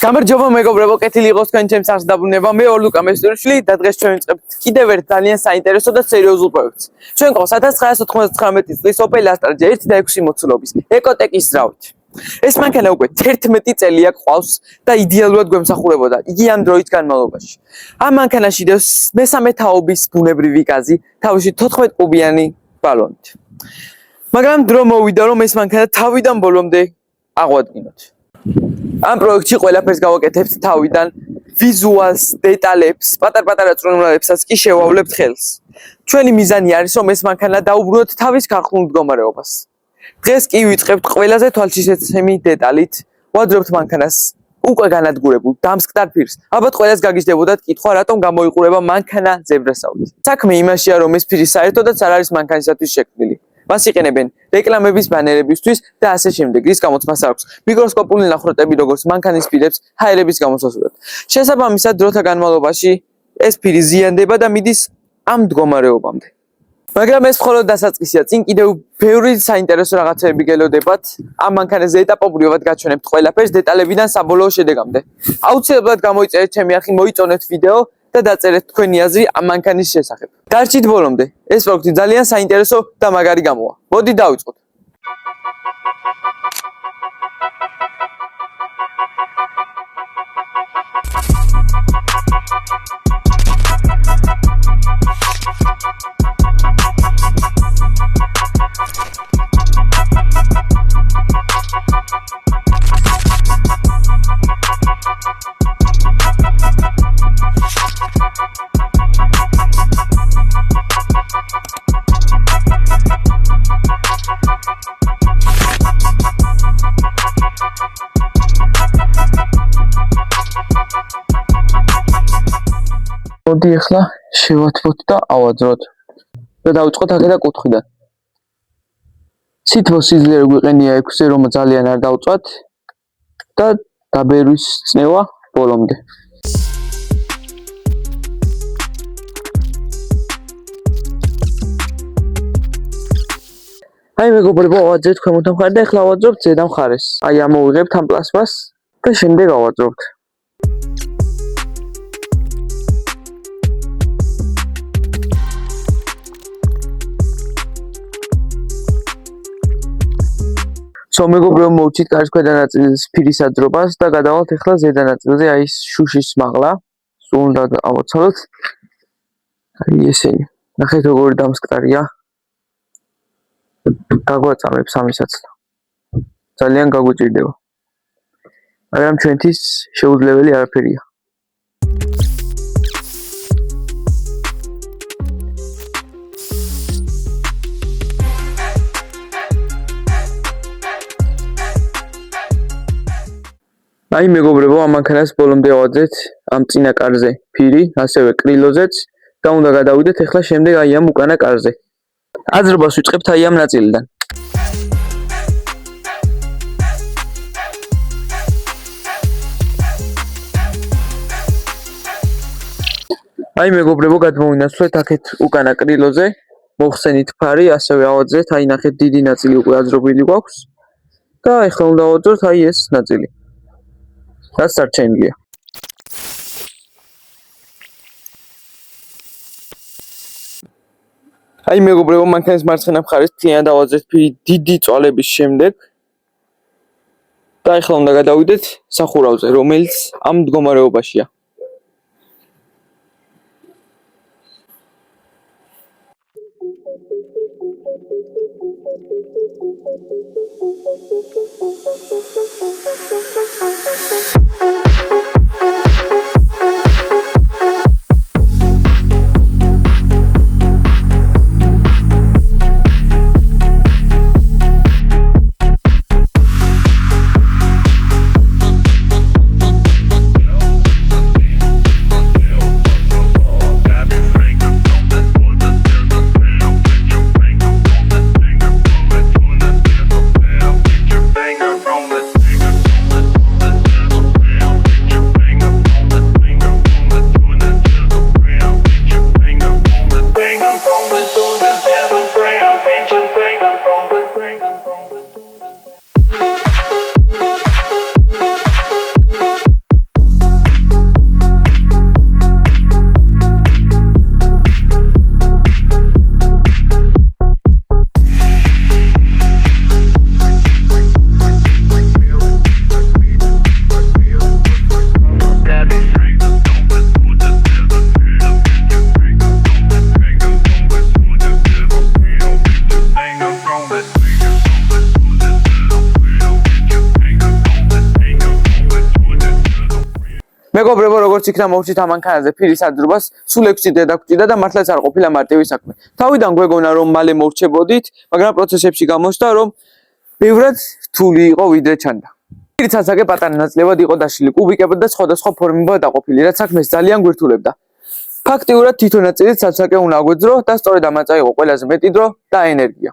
გამარჯობა მეგობრებო, კეთილი იყოს თქვენ ჩემს არს დაბრუნება. მე ვარ ლუკა მესტურიშვილი და დღეს ჩვენ ვიწყებთ კიდევ ერთ ძალიან საინტერესო და სერიოზულ პროექტს. ჩვენ ყავს 1999 წლის Opel Astra 1.6 მოცულობის ეკოტეკის ძრავით. ეს მანქანა უკვე 11 წელია ყავს და იდეალურად გვემსახურებოდა იგი ამ დროის განმავლობაში. ამ მანქანაში დევს მესამე თაობის ბუნებრივი გაზი თავისი 14 კუბიანი ბალონით. მაგრამ დრო მოვიდა რომ ეს მანქანა თავიდან ბოლომდე აღვადგინოთ. ამ პროექტში ყველაფერს გავაკეთებთ თავიდან ვიზუალს, დეტალებს, პატარ-პატარა წვრთნელებსაც კი შევავლებთ ხელს. ჩვენი მიზანი არის რომ ეს მანქანა დაუბრუნოთ თავის ქართულ მდგომარეობას. დღეს კი ვიწყებთ ყველაზე თვალშისაცემი დეტალით, ვადრობთ მანქანას უკვე განადგურებულ დამსკდარ ფირს. ალბათ ყველას გაგიჟდებოდათ კითხვა, რატომ გამოიყურება მანქანა ზებრასაუთ. საქმე იმაშია, რომ ეს ფირი საერთოდაც არ არის მანქანისათვის შექმნილი. მას იყენებენ რეკლამების ბანერებისთვის და ასე შემდეგ, რის გამოც მას აქვს მიკროსკოპული ნახროტები, როგორც მანქანის ფირებს ჰაერების გამოსასვლელად. შესაბამისად, დროთა განმავლობაში ეს ფირი ზიანდება და მიდის ამ მდგომარეობამდე. მაგრამ ეს მხოლოდ დასაწყისია, წინ კიდევ ბევრი საინტერესო რაღაცები გელოდებათ. ამ მანქანაზე ეტაპობრივად გაჩვენებთ ყველაფერს დეტალებიდან საბოლოო შედეგამდე. აუცილებლად გამოიწერეთ ჩემი არხი, მოიწონეთ ვიდეო და დაწერეთ თქვენი აზრი ამ მანქანის შესახებ. დარჩით ბოლომდე. ეს პროექტი ძალიან საინტერესო და მაგარი გამოვა. მოდი დავიწყოთ. მოდი ახლა შევათბოთ და ავაძროთ. და დავიწყოთ აქედან კუთხიდან. სითბო სიძლიერე გვიყენია 6-ზე, რომ ძალიან არ დავწვათ და დაბერვის წნევა ბოლომდე. აი მეგობრებო, ავაძრეთ ქვემოთ მხარეს და ახლა ავაძრობთ ზედა მხარეს. აი ამოვიღებთ ამ პლასმას და შემდეგ ავაძრობთ. მეგობრებო, მოვჩით კარის ქვედა ნაწილის ფირის აძრობას და გადავალთ ახლა ზედა ნაწილზე, აი ეს შუშის მაღლა. სულ უნდა ავაცალოთ. აი ესენი. ნახეთ როგორი დამსკდარია. გაგვაწამებს ამისაც. ძალიან გაგვიჭირდება. მაგრამ ჩვენთვის შეუძლებელი არაფერია. აი მეგობრებო, ამ მანქანას ბოლომდე ავაძრეთ ამ წინა კარზე ფირი, ასევე კრილოზეც და უნდა გადავიდეთ ახლა შემდეგ აი ამ უკანა კარზე. აძრობას ვიწყებთ აი ამ ნაწილიდან. აი მეგობრებო, გადმოვინაცვლეთ აქეთ უკანა კრილოზე, მოხსენით ფარი, ასევე ავაძრეთ, აი ნახეთ დიდი ნაწილი უკვე აძრობილი გვაქვს და ახლა უნდა ავაძროთ აი ეს ნაწილი. რაც დარჩენილია. აი მეგობრებო, მანქანის მარცხენა მხარეს მთლიანად ავაძრეთ ფირი დიდი წვალების შემდეგ და ახლა უნდა გადავიდეთ სახურავზე, რომელიც ამ მდგომარეობაშია. მეგობრებო, როგორც იქნა მოვჭით ამ მანქანაზე ფირის აძრობას, სულ 6 დღე დაგჭირდა და მართლაც არ ყოფილა მარტივი საქმე. თავიდან გვეგონა რომ მალე მოვრჩებოდით, მაგრამ პროცესებში გამოჩნდა რომ ბევრად რთული იყო ვიდრე ჩანდა. ფირის ასაკე პატარა ნაწილებად იყო დაშლილი, კუბიკებად და სხვადასხვა ფორმებად დაყოფილი, რაც საქმეს ძალიან გვირთულებდა. ფაქტიურად თითო ნაწილით სასაკე უნდა აგვეძრო და სწორედ ამაც აიღო ყველაზე მეტი დრო და ენერგია.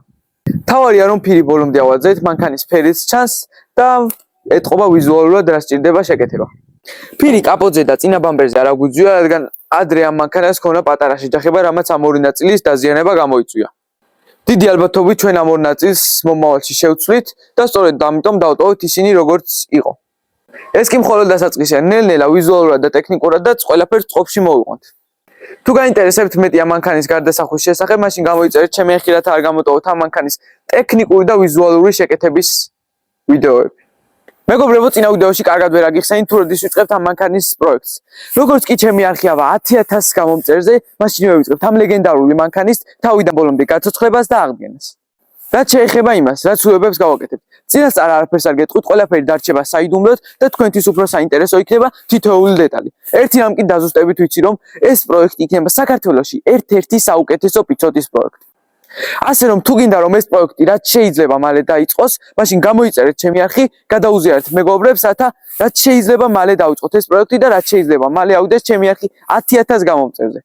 თავარია რომ ფირი ბოლომდე ავაძეთ, მანქანის ფერიც ჩანს და ეთყობა ვიზუალურად რა სჭირდება შეკეთება. ფირი კაპოტზე და წინა ბამპერზე არ აგვიძვია, რადგან ადრე ამ მანქანას ქონა პატარა შეჯახება, რამაც ამ ორი ნაწილის დაზიანება გამოიწვია. დიდი ალბათობით ჩვენ ამ ორ ნაწილს მომავალში შევცვლით და სწორედ ამიტომ დავტოვეთ ისინი როგორც იყო. ეს კი მხოლოდ დასაწყისია, ნელ-ნელა ვიზუალურად და ტექნიკურადაც ყველაფერს წყობაში მოვიყვანთ. თუ გაინტერესებთ მეტი ამ მანქანის გარდასახვის შესახებ, მაშინ გამოიწერეთ ჩემი ხი რათა არ გამოტოვოთ ამ მანქანის ტექნიკური და ვიზუალური შეკეთების ვიდეოები. მეგობრებო, წინა ვიდეოში კარგად ვერ აგიხსენით თუ როდის ვიწყებთ ამ მანქანის პროექტს. როგორც კი ჩემი არხი ავა 10,000 გამომწერზე, მაშინ ვივიწყებთ ამ ლეგენდარული მანქანის თავიდან ბოლომდე გაცოცხლებას და აღდგენას. რაც შეეხება იმას, რაც სრულებებს გავაკეთებთ. წინასწარ არაფერს არ გეტყვით, ყველაფერი დარჩება საიდუმლოდ და თქვენთვის უფრო საინტერესო იქნება თითოეული დეტალი. ერთი რამ კი დაზუსტებით ვიცი, რომ ეს პროექტი იქნება საქართველოში ერთ-ერთი საუკეთესო პიცოტის პროექტი. ასე რომ თუ გინდა რომ ეს პროექტი რაც შეიძლება მალე დაიწყოს, მაშინ გამოიწერეთ ჩემი არხი, გადაუზიარეთ მეგობრებს, რათა რაც შეიძლება მალე დაიწყოთ ეს პროექტი და რაც შეიძლება მალე ავიდეს ჩემი არხი 10,000 გამომწერზე.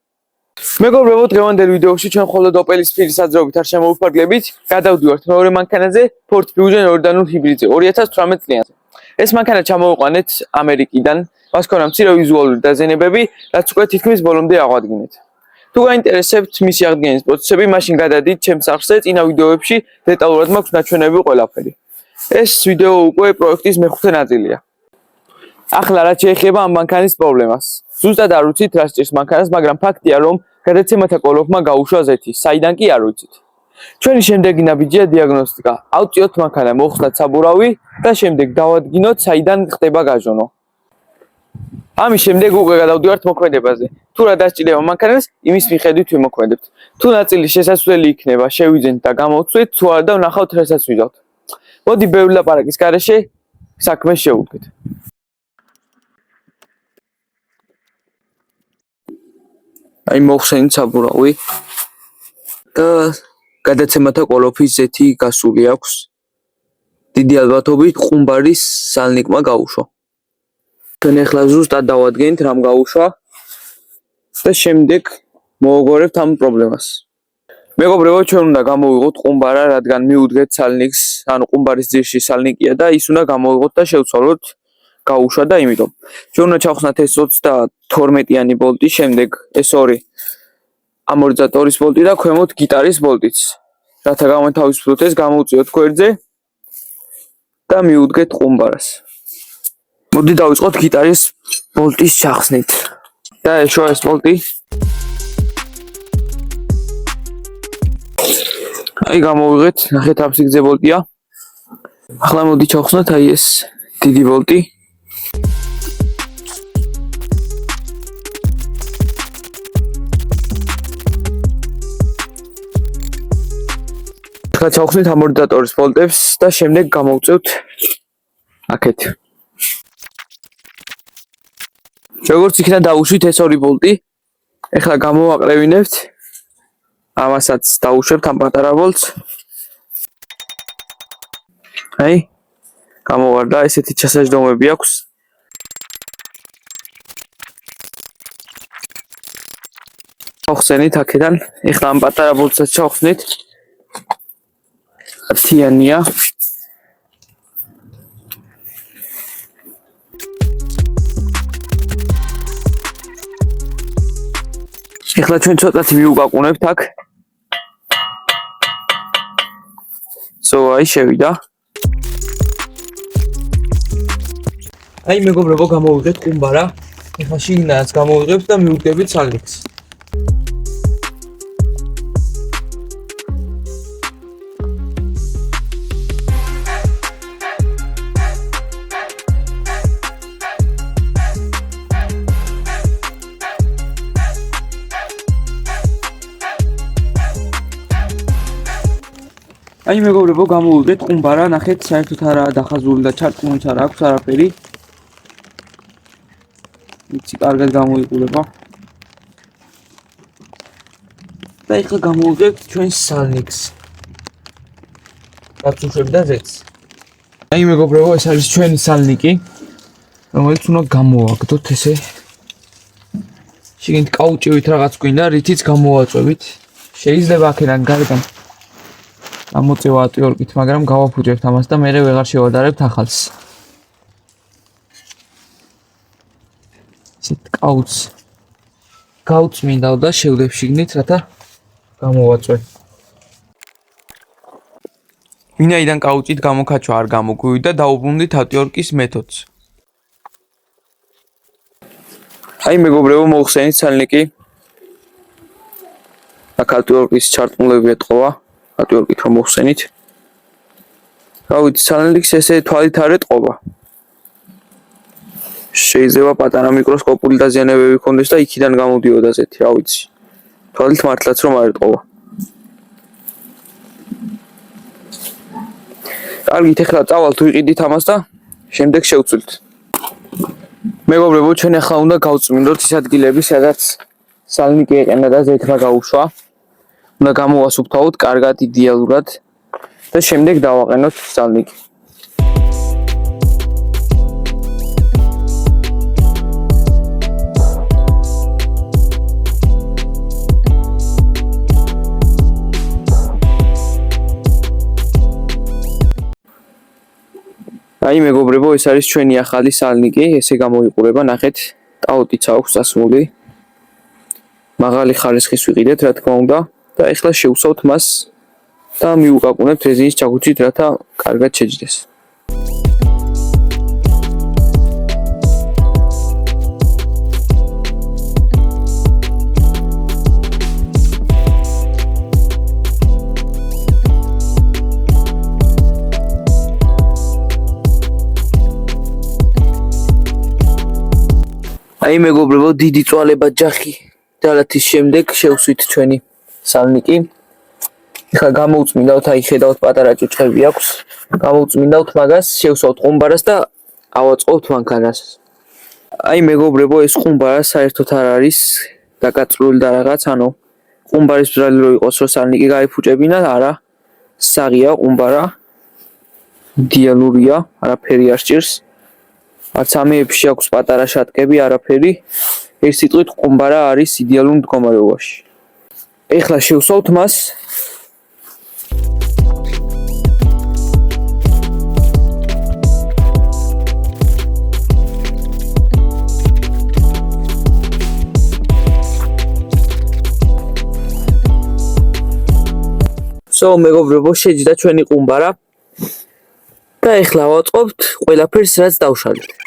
მეგობრებო, დღევანდელ ვიდეოში ჩვენ მხოლოდ Opel-ის ფირის აძრაობით არ შემოვიფარგლებით, გადავდივართ მეორე მანქანაზე, Ford Fusion 2.0 ჰიბრიდზე 2018 წლიანზე. ეს მანქანა ჩამოვიყვანეთ ამერიკიდან, მას ქონა მცირე ვიზუალური დაზიანებები, რაც უკვე თითქმის ბოლომდე აღვადგინეთ. თუ გაინტერესებთ მისი აღდგენის პროცესები, მაშინ გადადით ჩემს არხზე, წინა ვიდეოებში დეტალურად მაქვს ნაჩვენები ყველაფერი. ეს ვიდეო უკვე პროექტის მეხუთე ნაწილია. ახლა რაც შეეხება ამ მანქანის პრობლემას. ზუსტად არ ვიცით რა სჭირს მანქანას, მაგრამ ფაქტია რომ გადაცემათა კოლოფმა გაუშვა ზეთი, საიდან კი არ ვიცით. ჩვენი შემდეგი ნაბიჯია დიაგნოსტიკა. ავწიოთ მანქანა, მოხსნათ საბურავი და შემდეგ დავადგინოთ საიდან ხდება გაჟონო. ამის შემდეგ უკვე გადავდივართ მოქმედებაზე. თუ რა დასჭირდება მანქანას, იმის მიხედვით ვიმოქმედებთ. თუ ნაწილი შესაძლებელი იქნება, შევიძენთ და გამოვცვით, თუ არა და ვნახავთ რასაც ვიძავთ. მოდი ბევრი ლაპარაკის გარეშე საქმეს შევუდგეთ. აი მოხსენით საბურავი და გადაცემათა კოლოფის ზეთი გასული აქვს. დიდი ალბათობით ყუმბარის სალნიკმა გაუშვა. ჩვენ ახლა ზუსტად დავადგენთ რამ გაუშვა და შემდეგ მოვაგორებთ ამ პრობლემას. მეგობრებო, ჩვენ უნდა გამოვიღოთ ყუმბარა, რადგან მიუდგეთ სალნიკს, ანუ ყუმბარის ძირში სალნიკია და ის უნდა გამოვიღოთ და შევცვალოთ გაუშვა და იმიტომ. ჩვენ უნდა ჩავხსნათ ეს 32-იანი ბოლტი, შემდეგ ეს ორი ამორტიზატორის ბოლტი და ქვემოთ გიტარის ბოლტიც. რათა გამოვთავისუფლოთ ეს, გამოვწიოთ გვერდზე და მიუდგეთ ყუმბარას. მოდი დავიწყოთ გიტარის ბოლტის ჩახსნით. და ეშვა ეს ბოლტი. აი გამოვიღეთ, ნახეთ ამ სიგრძე ბოლტია. ახლა მოდი ჩავხსნათ აი ეს დიდი ბოლტი. ახლა ჩავხსნით ამორტიზატორის ბოლტებს და შემდეგ გამოვწევთ აქეთ. როგორც იქნა დავუშვით ეს ორი ბოლტი, ახლა გამოვაყრევინებთ. ამასაც დავუშვებთ ამ პატარა ბოლტს. აი, გამოვარდა, ესეთი ჩასაჯდომები აქვს. ჩავხსენით აქედან, ახლა ამ პატარა ბოლტსაც ჩავხსნით. ათიანია. ახლა ჩვენ ცოტათი მივუკაკუნებთ აქ. აი შევიდა. აი მეგობრებო, გამოვიღეთ ყუმბარა. ახლა შიგნაც გამოვიღებთ და მივუდგებით სალნიკს. აი მეგობრებო, გამოვიღეთ ყუმბარა, ნახეთ, საერთოდ არაა დახაზული და ჩარწმუნიც არ აქვს არაფერი. იცი, კარგად გამოიყურება. და ეხლა გამოვიძებთ ჩვენ სალნიკს. გაწუხებ და ზეთს. აი მეგობრებო, ეს არის ჩვენი სალნიკი, რომელიც უნდა გამოვაგდოთ ესე. შიგნით კაუჭივით რაღაც გვინდა, რითიც გამოვაწვევით. შეიძლება აქედან გარედან გამოწევა ატიორკით, მაგრამ გავაფუჭებთ ამას და მერე ვეღარ შევადარებთ ახალს. ისეთ კაუჭს მინდა და შევდებ შიგნით, რათა გამოვაწვე. ვინაიდან კაუჭით გამოკაჩვა არ გამოგვივიდა, დაუბრუნდით ატიორკის მეთოდს. აი მეგობრებო, მოხსენით სალნიკი. აქ ატიორკის ჩარტყმულები ეთყობა, ატიორკით რომ მოხსენით. რა ვიცი, სალნიკს ესე თვალით არ ეთყობა. შეიძლება პატარა მიკროსკოპული დაზიანებები ქონდეს და იქიდან გამოდიოდა ზეთი, რა ვიცი. თვალით მართლაც რომ არ ეთყობა. კარგით, ეხლა წავალთ ვიყიდით ამას და შემდეგ შევწვით. მეგობრებო, ჩვენ ახლა უნდა გავწმინდოთ ის ადგილები, სადაც სალნიკი ეყენა და ზეთმა გაუშვა. უნდა გამოვასუფთავოთ კარგად, იდეალურად და შემდეგ დავაყენოთ სალნიკი. აი მეგობრებო, ეს არის ჩვენი ახალი სალნიკი, ესე გამოიყურება, ნახეთ, ტაოტიც აქვს სასმული. მაღალი ხარისხის ვიყიდეთ, რა თქმა უნდა, და ეხლა შევსავთ მას და მივუკაკუნებთ რეზინის ჩაქუჩით, რათა კარგად შეჯდეს. აი მეგობრებო, დიდი წვალება ჯახი დალათის შემდეგ შევსვით ჩვენი სალნიკი. ეხლა გამოვწმინდავთ, აი ხედავთ პატარა ჭუჭხები აქვს. გამოვწმინდავთ მაგას, შევსავთ ყუმბარას და ავაწყობთ მანქანას. აი მეგობრებო, ეს ყუმბარა საერთოდ არ არის დაკაწრული და რაღაც, ანუ ყუმბარის ბრალი რო იყოს, რომ სალნიკი გაიფუჭებინა, არა. საღია ყუმბარა. იდეალურია, არაფერი არ სჭირს. არც ამეებში აქვს პატარა შატკები, არაფერი. ეს სიტყვით ყუმბარა არის იდეალურ მდგომარეობაში. ეხლა შევსავთ მას. მეგობრებო, შეჯდა ჩვენი ყუმბარა და ეხლა ვაწყობთ ყველაფერს, რაც დავშალეთ.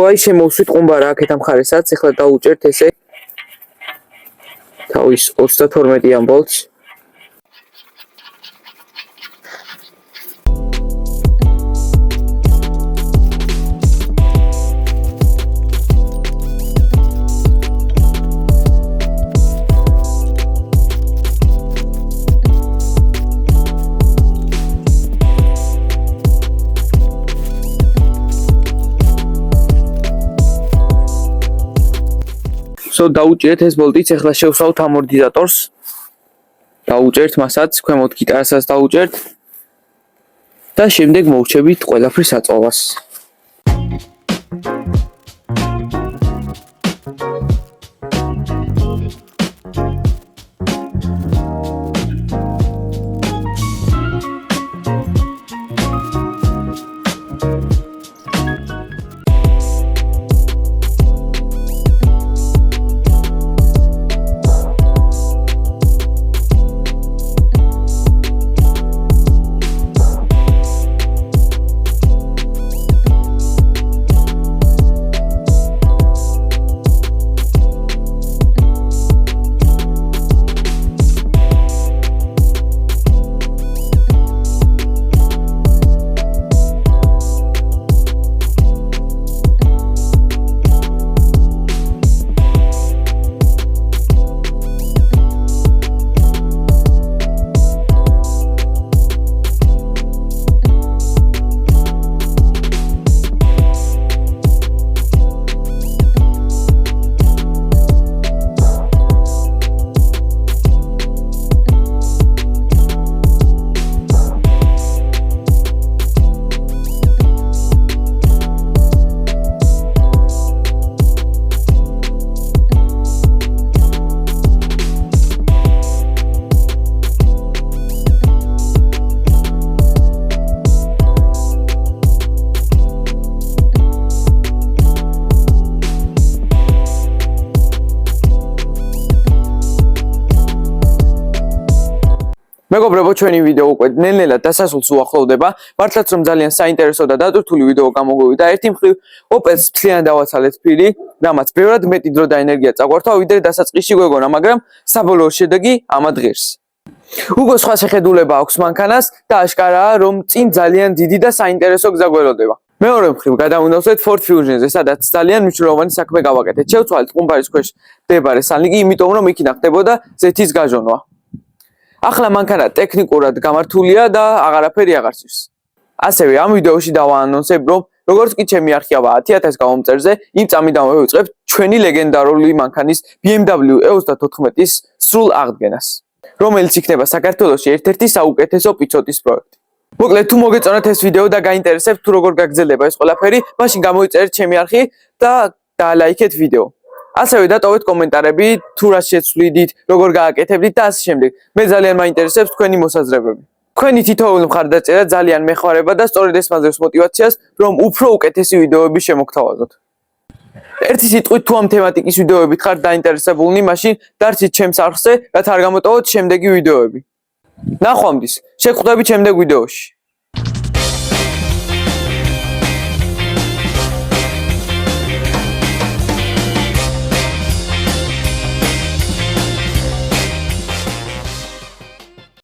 აი შემოვსვით ყუმბარა აქეთ ამ მხარესაც, ეხლა დავუჭერთ ესე თავის 32 ამბოლტს. დავუჭერთ ეს ბოლტიც, ეხლა შევსავთ ამორტიზატორს. დავუჭერთ მასაც, ქვემოთ გიტარასაც დავუჭერთ და შემდეგ მოვრჩებით ყველაფრის აწყობას. მეგობრებო, ჩვენი ვიდეო უკვე ნელ-ნელა დასასრულს უახლოვდება. მართლაც რომ ძალიან საინტერესო და დატვირთული ვიდეო გამოგვივიდა. ერთი მხრივ Opel-ს მთლიანად დავაცალეთ ფილი, რამაც ბევრად მეტი დრო და ენერგია წაგვართა, ვიდრე დასაწყისში გვეგონა, მაგრამ საბოლოო შედეგი ამად ღირს. უკვე სხვა შეხედულება აქვს მანქანას და აშკარაა, რომ წინ ძალიან დიდი და საინტერესო გზა გველოდება. მეორე მხრივ გადავინავსეთ Ford Fusion-ზე, სადაც ძალიან მნიშვნელოვანი საქმე გავაკეთეთ. შევცვალეთ ყუმბარის ქვეშ მდებარე სანლიგი, იმიტომ რომ იქიდან ხდებოდა ზეთის გაჟონვა. ახლა მანქანა ტექნიკურად გამართულია და აღარაფერი აღარ ჭირს. ასევე ამ ვიდეოში დავაანონსებ, რომ როგორც კი ჩემი არქიავა 10000 გამომწერზე, იმ წამიდან ვევიწყებ ჩვენი ლეგენდარული მანქანის BMW E34-ის სრულ აღდგენას, რომელიც იქნება საქართველოში ერთ-ერთი საუკეთესო პიცოტის პროექტი. მოკლედ, თუ მოგეწონათ ეს ვიდეო და გაინტერესებთ თუ როგორ გაგრძელდება ეს ყველაფერი, მაშინ გამოიწერეთ ჩემი არხი და დაალაიქეთ ვიდეო. ასევე დატოვეთ კომენტარები, თუ რა შეცვლიდით, როგორ გააკეთებდით და ასე შემდეგ. მე ძალიან მაინტერესებს თქვენი მოსაზრებები. თქვენი თითოეული მხარდაჭერა ძალიან მეხმარება და სწორედ ეს მაძლევს მოტივაციას, რომ უფრო უკეთესი ვიდეოები შემოგთავაზოთ. ერთი სიტყვით, თუ ამ თემატიკის ვიდეოებით ხართ დაინტერესებულნი, მაშინ დარჩით ჩემს არხზე, რათა არ გამოტოვოთ შემდეგი ვიდეოები. ნახვამდის, შეგხვდებით შემდეგ ვიდეოში.